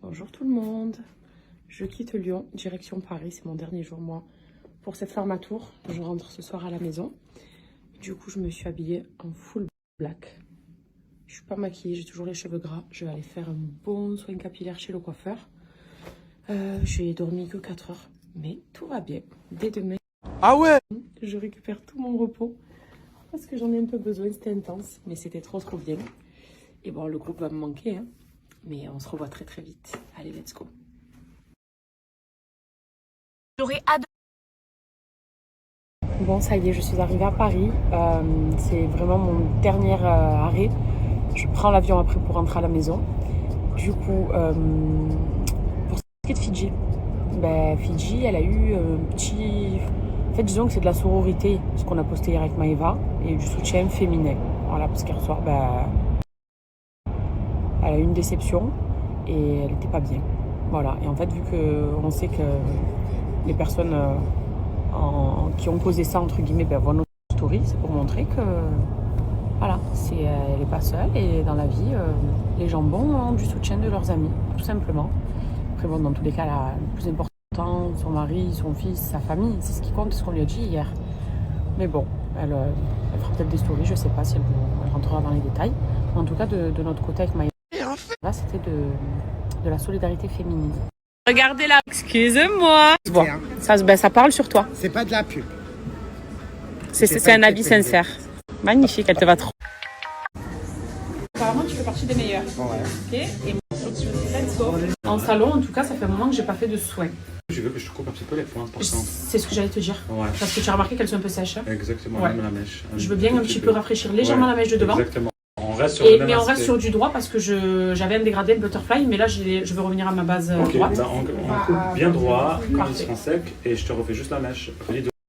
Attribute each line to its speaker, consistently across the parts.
Speaker 1: Bonjour tout le monde. Je quitte Lyon, direction Paris. C'est mon dernier jour, moi, pour cette Farmatour. Je rentre ce soir à la maison. Du coup, je me suis habillée en full black. Je suis pas maquillée, j'ai toujours les cheveux gras. Je vais aller faire un bon soin capillaire chez le coiffeur. J'ai dormi que 4 heures, mais tout va bien. Dès demain,
Speaker 2: ah ouais,
Speaker 1: je récupère tout mon repos parce que j'en ai un peu besoin. C'était intense, mais c'était trop bien. Et bon, le groupe va me manquer, hein, mais on se revoit très vite. Allez, let's go.
Speaker 3: J'aurais adoré.
Speaker 1: Bon, ça y est, je suis arrivée à Paris. C'est vraiment mon dernier arrêt. Je prends l'avion après pour rentrer à la maison. Du coup, pour ce qui est de Fidji, Fidji, elle a eu un petit... En fait, disons que c'est de la sororité, ce qu'on a posté hier avec Maëva, et du soutien féminin. Voilà, parce qu'hier soir, elle a eu une déception et elle n'était pas bien. Voilà, et en fait, vu qu'on sait que les personnes qui ont causé ça, entre guillemets, voient nos stories, c'est pour montrer que, voilà, elle n'est pas seule, et dans la vie, les jambons ont du soutien de leurs amis, tout simplement. Après, bon, dans tous les cas, le plus important, son mari, son fils, sa famille, c'est ce qui compte, ce qu'on lui a dit hier. Mais bon, elle fera peut-être des stories, je sais pas si elle rentrera dans les détails. En tout cas, de notre côté avec Maïva, là, c'était de la solidarité féminine. Regardez là, excusez-moi. Bon, ça parle sur toi.
Speaker 2: c'est pas de la pub.
Speaker 1: C'est un habit sincère. Magnifique, elle te va trop. Apparemment, tu fais partie des meilleurs.
Speaker 2: Ouais.
Speaker 1: Ok. Et moi, let's go. En salon, en tout cas, ça fait un moment que j'ai pas fait de soins.
Speaker 4: Je veux que je te coupe un petit peu les pointes, par exemple.
Speaker 1: C'est ce que j'allais te dire.
Speaker 4: Ouais.
Speaker 1: Parce que tu as remarqué qu'elles sont un peu sèches.
Speaker 4: Exactement,
Speaker 1: Ouais.
Speaker 4: même la mèche.
Speaker 1: Je veux bien un petit peu rafraîchir légèrement la mèche de devant.
Speaker 4: Exactement. On reste sur le même
Speaker 1: Mais on reste
Speaker 4: aspect.
Speaker 1: sur du droit parce que j'avais un dégradé, le butterfly, mais là je veux revenir à ma base
Speaker 4: Ok,
Speaker 1: droite.
Speaker 4: on coupe bien droit, quand ils
Speaker 1: Parfait.
Speaker 4: seront secs, et je te refais juste la mèche.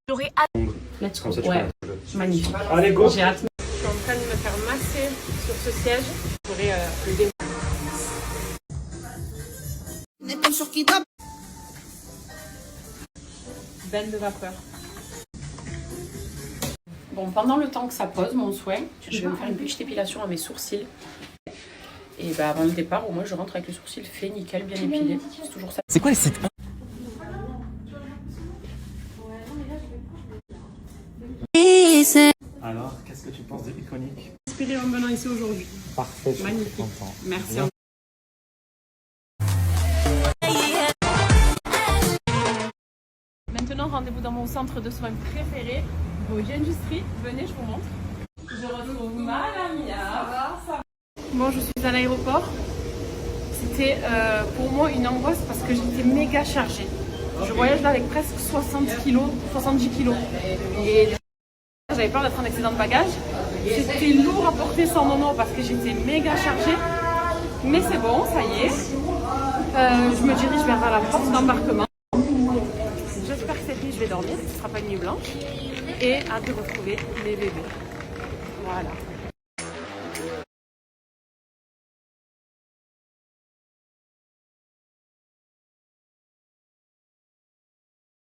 Speaker 3: J'aurais adoré.
Speaker 1: Let's go.
Speaker 4: Comme ça, tu
Speaker 1: Ouais,
Speaker 4: peux.
Speaker 1: magnifique.
Speaker 4: Allez, go.
Speaker 1: J'ai hâte. Je suis en train de me faire masser sur ce siège. J'aurai le dé. Bain de vapeur. Bon, pendant le temps que ça pose, mon soin, je vais me faire une petite épilation à mes sourcils. Et avant le départ, au moins je rentre avec le sourcil fait, nickel, bien épilé. C'est toujours ça.
Speaker 2: C'est quoi les sites? Alors, qu'est-ce que tu penses de Iconic?
Speaker 1: Inspiré en venant ici aujourd'hui.
Speaker 2: Parfait, je suis
Speaker 1: Magnifique.
Speaker 2: content.
Speaker 1: Merci.
Speaker 2: Bien.
Speaker 1: Maintenant, rendez-vous dans mon centre de soins préféré, Body Industry. Venez, je vous montre. Je retrouve ma Lamia. Bon, je suis à l'aéroport. C'était pour moi une angoisse parce que j'étais méga chargée. Je voyage là avec presque 60 kilos, 70 kilos. Et j'avais peur d'être en excédent de bagages. C'était lourd à porter sans Momo parce que j'étais méga chargée. Mais c'est bon, ça y est. Je me dirige vers la porte d'embarquement. J'espère que cette nuit je vais dormir, ce ne sera pas une nuit blanche. Et hâte de retrouver mes bébés. Voilà.